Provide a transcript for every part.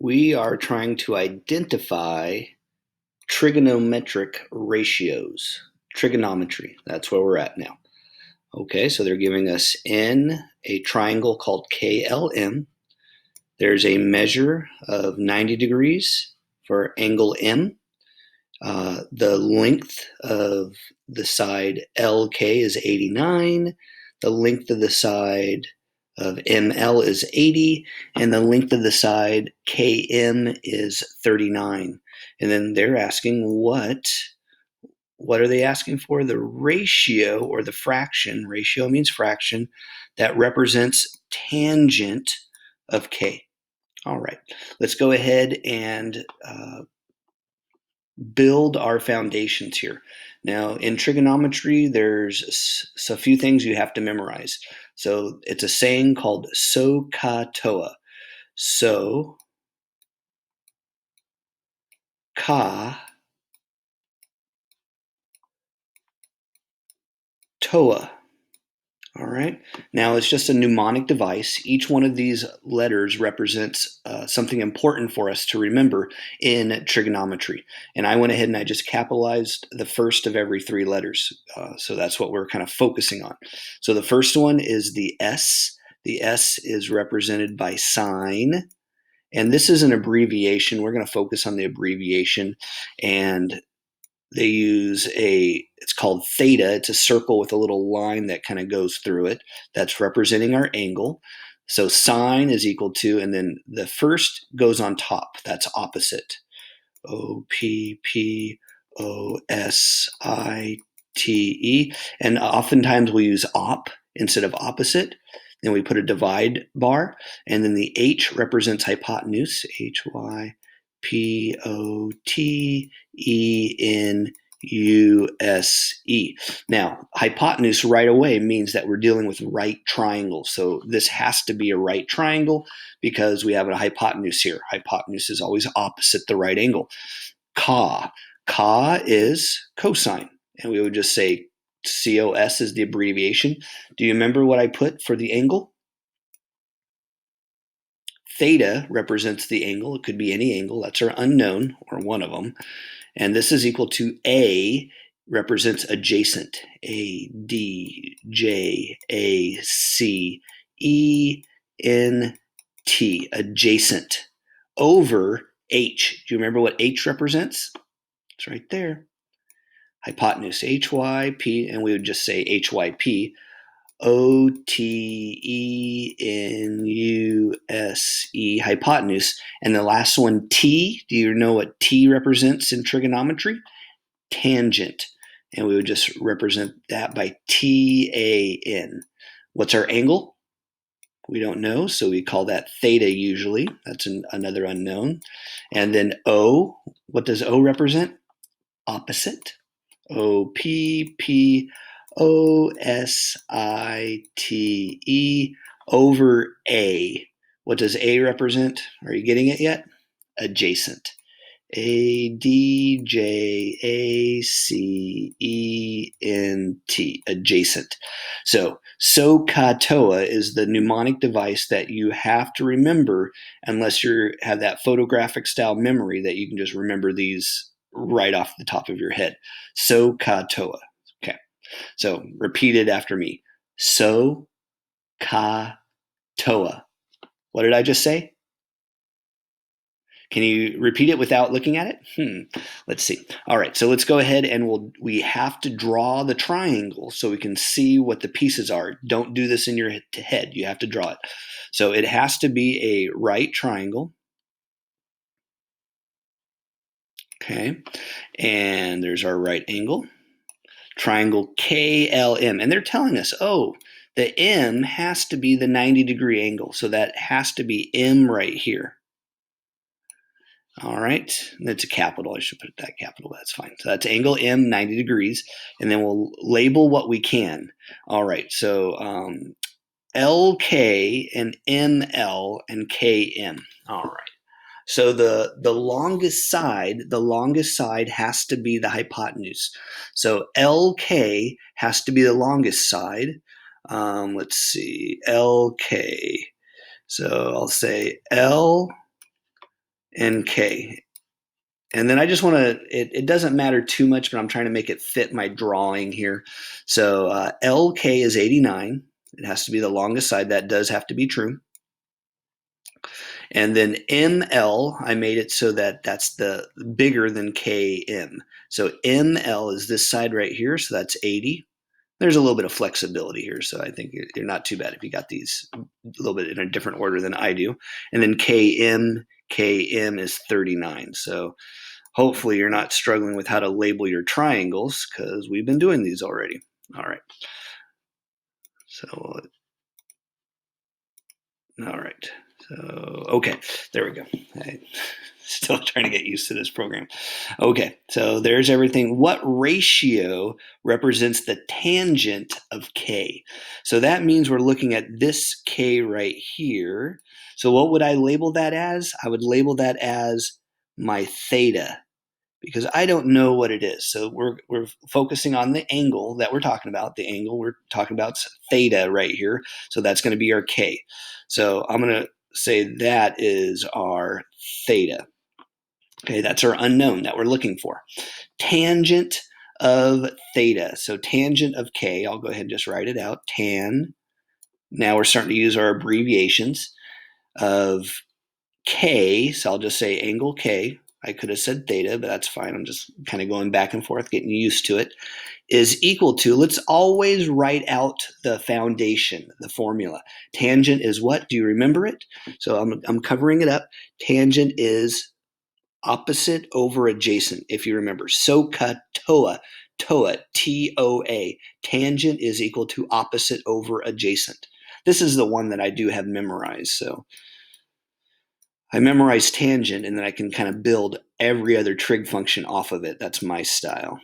We are trying to identify trigonometric ratios. Trigonometry, that's where we're at now. Okay, so they're giving us in a triangle called KLM. There's a measure of 90 degrees for angle M. The length of the side LK is 89. The length of the side of ML is 80, and the length of the side KM is 39. And then they're asking what are they asking for? The ratio or the fraction, ratio means fraction, that represents tangent of K. All right, let's go ahead and build our foundations here. Now, in trigonometry, there's a few things you have to memorize. So it's a saying called Sohcahtoa. So, ka, toa. All right. Now it's just a mnemonic device. Each one of these letters represents something important for us to remember in trigonometry. And I went ahead and I just capitalized the first of every three letters. So that's what we're kind of focusing on. So the first one is the S. The S is represented by sine. And this is an abbreviation. We're going to focus on the abbreviation. And they use it's called theta. It's a circle with a little line that kind of goes through it. That's representing our angle. So sine is equal to, and then the first goes on top. That's opposite. OPPOSITE. And oftentimes we use op instead of opposite. Then we put a divide bar. And then the H represents hypotenuse. HYPOTENUSE. Now, hypotenuse right away means that we're dealing with right triangles. So this has to be a right triangle because we have a hypotenuse here. Hypotenuse is always opposite the right angle. Ka is cosine. And we would just say COS is the abbreviation. Do you remember what I put for the angle? Theta represents the angle. It could be any angle. That's our unknown, or one of them. And this is equal to A represents adjacent. ADJACENT, adjacent, over H. Do you remember what H represents? It's right there. Hypotenuse, HYP, and we would just say HYP. OTENUSE, hypotenuse. And the last one, T. Do you know what T represents in trigonometry? Tangent. And we would just represent that by TAN. What's our angle? We don't know, so we call that theta usually. That's another unknown. And then O, what does O represent? Opposite. OPPOSITE, over A. What does A represent? Are you getting it yet? Adjacent. ADJACENT, adjacent. So Sohcahtoa is the mnemonic device that you have to remember unless you have that photographic style memory that you can just remember these right off the top of your head. Sohcahtoa. Okay. So repeat it after me. Sohcahtoa. What did I just say? Can you repeat it without looking at it? Let's see. All right, so let's go ahead and we have to draw the triangle so we can see what the pieces are. Don't do this in your head. You have to draw it. So it has to be a right triangle. Okay, and there's our right angle. Triangle KLM. And they're telling us, oh, the M has to be the 90-degree angle. So that has to be M right here. All right, that's a capital. I should put that capital. That's fine. So that's angle M, 90 degrees. And then we'll label what we can. All right, so LK and ML and KM. All right. So the longest side has to be the hypotenuse. So LK has to be the longest side. Let's see, LK. So I'll say LK NK. And then I just want to, it doesn't matter too much, but I'm trying to make it fit my drawing here. So LK is 89. It has to be the longest side. That does have to be true. And then ML, I made it so that that's the bigger than KM. So ML is this side right here, so that's 80. There's a little bit of flexibility here, so I think you're not too bad if you got these a little bit in a different order than I do. And then KM is 39. So hopefully you're not struggling with how to label your triangles, because we've been doing these already. All right. So, all right. So, okay, there we go. I'm still trying to get used to this program. Okay, so there's everything. What ratio represents the tangent of K? So that means we're looking at this K right here. So what would I label that as? I would label that as my theta, because I don't know what it is. So we're focusing on the angle that we're talking about. The angle we're talking about is theta right here. So that's going to be our K. So I'm going to say that is our theta. Okay, that's our unknown that we're looking for. Tangent of theta. So tangent of K, I'll go ahead and just write it out. Tan. Now we're starting to use our abbreviations of K. So I'll just say angle K. I could have said theta, but that's fine. I'm just kind of going back and forth, getting used to it. Is equal to, let's always write out the foundation, the formula. Tangent is what? Do you remember it? So I'm covering it up. Tangent is opposite over adjacent, if you remember. Sohcahtoa, Toa, T-O-A. Tangent is equal to opposite over adjacent. This is the one that I do have memorized. So I memorize tangent, and then I can kind of build every other trig function off of it. That's my style.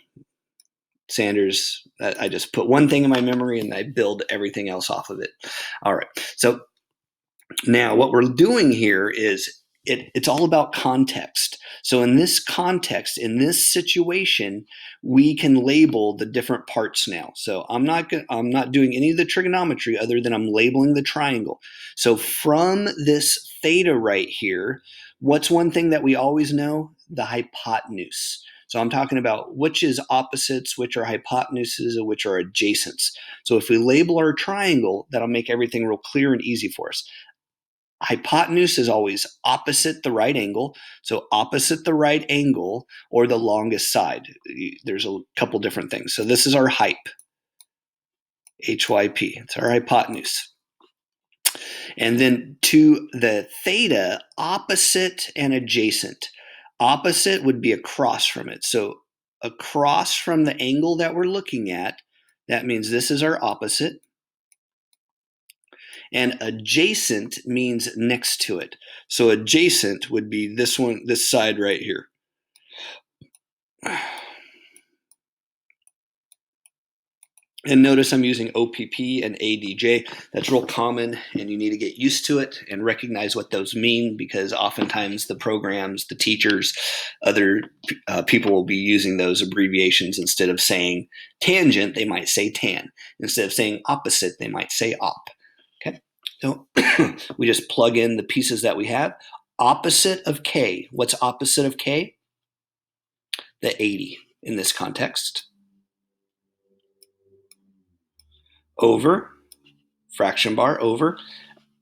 Sanders, I just put one thing in my memory and I build everything else off of it. All right. So now what we're doing here is it's all about context. So in this context, in this situation, we can label the different parts now. So I'm not doing any of the trigonometry other than I'm labeling the triangle. So from this theta right here, what's one thing that we always know? The hypotenuse. So I'm talking about which is opposites, which are hypotenuses, and which are adjacents. So if we label our triangle, that'll make everything real clear and easy for us. Hypotenuse is always opposite the right angle. So opposite the right angle or the longest side. There's a couple different things. So this is our hype, HYP. It's our hypotenuse. And then to the theta, opposite and adjacent. Opposite would be across from it. So across from the angle that we're looking at, that means this is our opposite. And adjacent means next to it. So adjacent would be this one, this side right here. And notice I'm using OPP and ADJ. That's real common, and you need to get used to it and recognize what those mean, because oftentimes the programs, the teachers, other people will be using those abbreviations. Instead of saying tangent, they might say tan. Instead of saying opposite, they might say op. Okay, so we just plug in the pieces that we have. Opposite of K. What's opposite of K? The 80 in this context. Over, fraction bar over,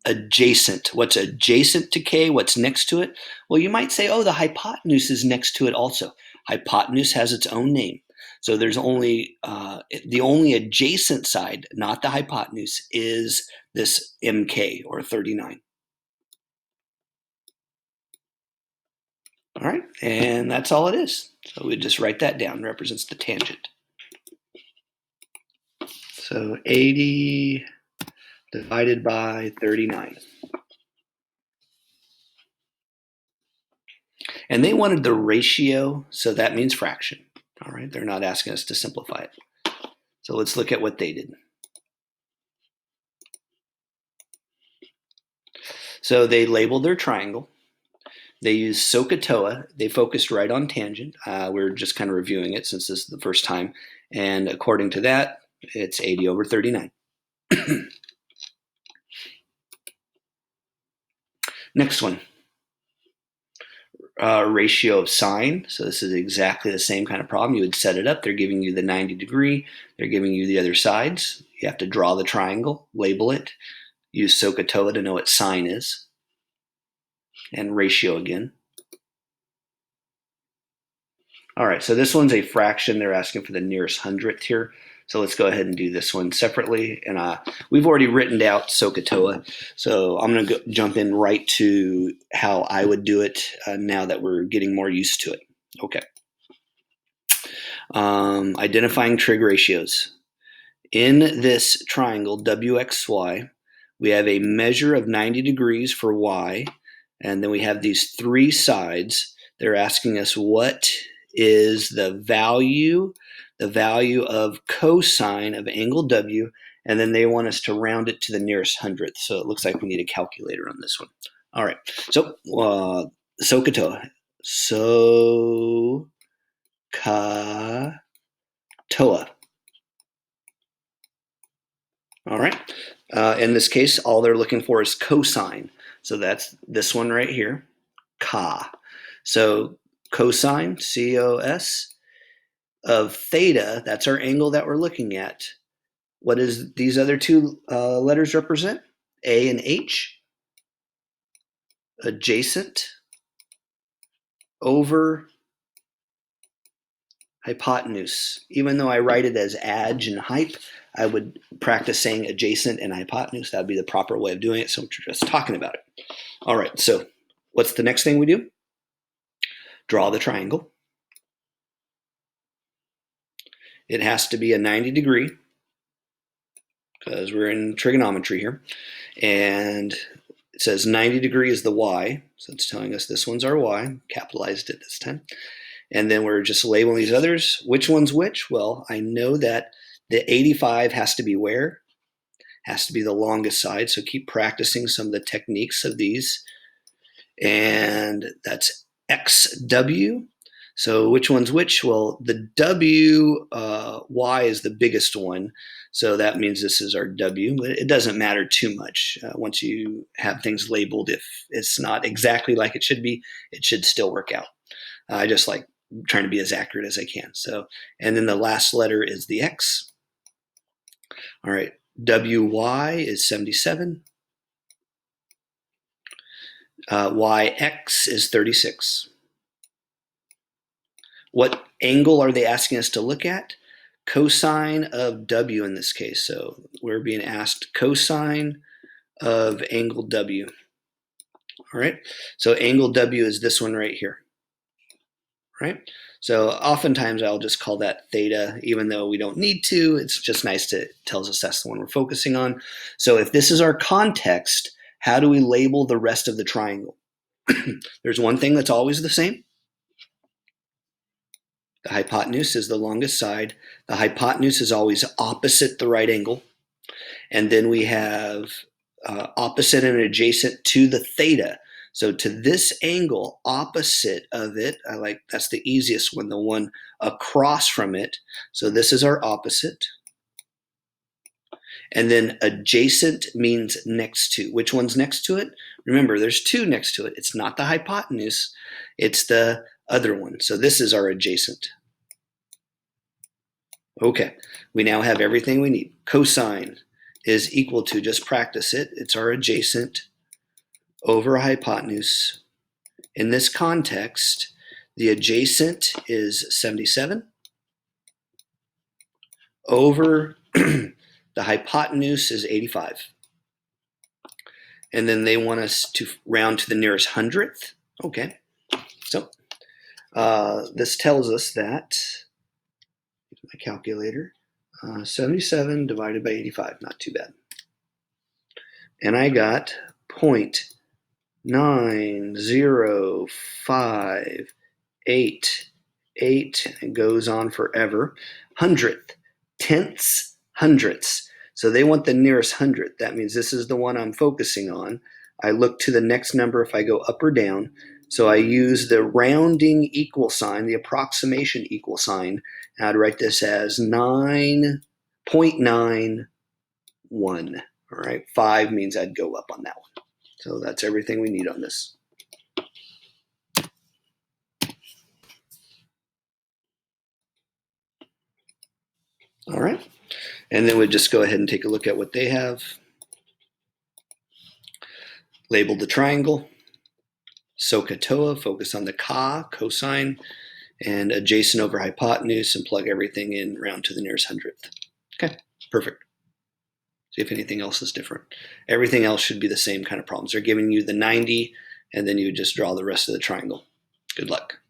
adjacent. What's adjacent to K? What's next to it? Well, you might say, oh, the hypotenuse is next to it also. Hypotenuse has its own name. So there's only, the only adjacent side, not the hypotenuse, is this MK, or 39. All right, and that's all it is. So we just write that down, represents the tangent. So 80 divided by 39. And they wanted the ratio, so that means fraction. All right, they're not asking us to simplify it. So let's look at what they did. So they labeled their triangle. They used Sohcahtoa. They focused right on tangent. We're just kind of reviewing it since this is the first time. And according to that, it's 80 over 39. Next one. ratio of sine. So this is exactly the same kind of problem. You would set it up. They're giving you the 90 degree. They're giving you the other sides. You have to draw the triangle, label it, use Sohcahtoa to know what sine is, and ratio again. All right, so this one's a fraction. They're asking for the nearest hundredth here. So let's go ahead and do this one separately. And we've already written out Sohcahtoa, so I'm going to jump in right to how I would do it now that we're getting more used to it. Okay. Identifying trig ratios. In this triangle, WXY, we have a measure of 90 degrees for Y, and then we have these three sides. They're asking us what is the value of cosine of angle W, and then they want us to round it to the nearest hundredth. So it looks like we need a calculator on this one. All right, so Sohcahtoa. Sohcahtoa. All right. In this case, all they're looking for is cosine. So that's this one right here, ca. So cosine, C-O-S, of theta, that's our angle that we're looking at. What does these other two letters represent? A and H. Adjacent over hypotenuse. Even though I write it as adj and hype, I would practice saying adjacent and hypotenuse. That would be the proper way of doing it, so we're just talking about it. All right, so what's the next thing we do? Draw the triangle. It has to be a 90 degree because we're in trigonometry here. And it says 90 degree is the Y. So it's telling us this one's our Y. Capitalized it this time. And then we're just labeling these others. Which one's which? Well, I know that the 85 has to be where? Has to be the longest side. So keep practicing some of the techniques of these. And that's XW. So which one's which? Well, the W, Y is the biggest one. So that means this is our W. But it doesn't matter too much. Once you have things labeled, if it's not exactly like it should be, it should still work out. I just like trying to be as accurate as I can. So, and then the last letter is the X. All right, WY is 77. YX is 36. What angle are they asking us to look at? Cosine of W in this case. So we're being asked cosine of angle W. All right, so angle W is this one right here. Right? So oftentimes I'll just call that theta, even though we don't need to. It's just nice to tells us that's the one we're focusing on. So if this is our context, how do we label the rest of the triangle? There's one thing that's always the same. The hypotenuse is the longest side. The hypotenuse is always opposite the right angle. And then we have opposite and adjacent to the theta. So to this angle, opposite of it, that's the easiest one, the one across from it. So this is our opposite. And then adjacent means next to. Which one's next to it? Remember, there's two next to it. It's not the hypotenuse, it's the other one. So this is our adjacent. Okay, we now have everything we need. Cosine is equal to, just practice it, it's our adjacent over hypotenuse. In this context, the adjacent is 77 over the hypotenuse is 85. And then they want us to round to the nearest hundredth. Okay, so this tells us that, my calculator, 77 divided by 85, not too bad. And I got 0.9058, and goes on forever. Hundredth, tenths, hundredths. So they want the nearest hundredth. That means this is the one I'm focusing on. I look to the next number if I go up or down. So I use the rounding equal sign, the approximation equal sign, and I'd write this as 9.91. All right, 5 means I'd go up on that one. So that's everything we need on this. All right. And then we just go ahead and take a look at what they have. Label the triangle. Sohcahtoa, focus on the cosine, and adjacent over hypotenuse, and plug everything in round to the nearest hundredth. Okay, perfect. See if anything else is different. Everything else should be the same kind of problems. They're giving you the 90, and then you just draw the rest of the triangle. Good luck.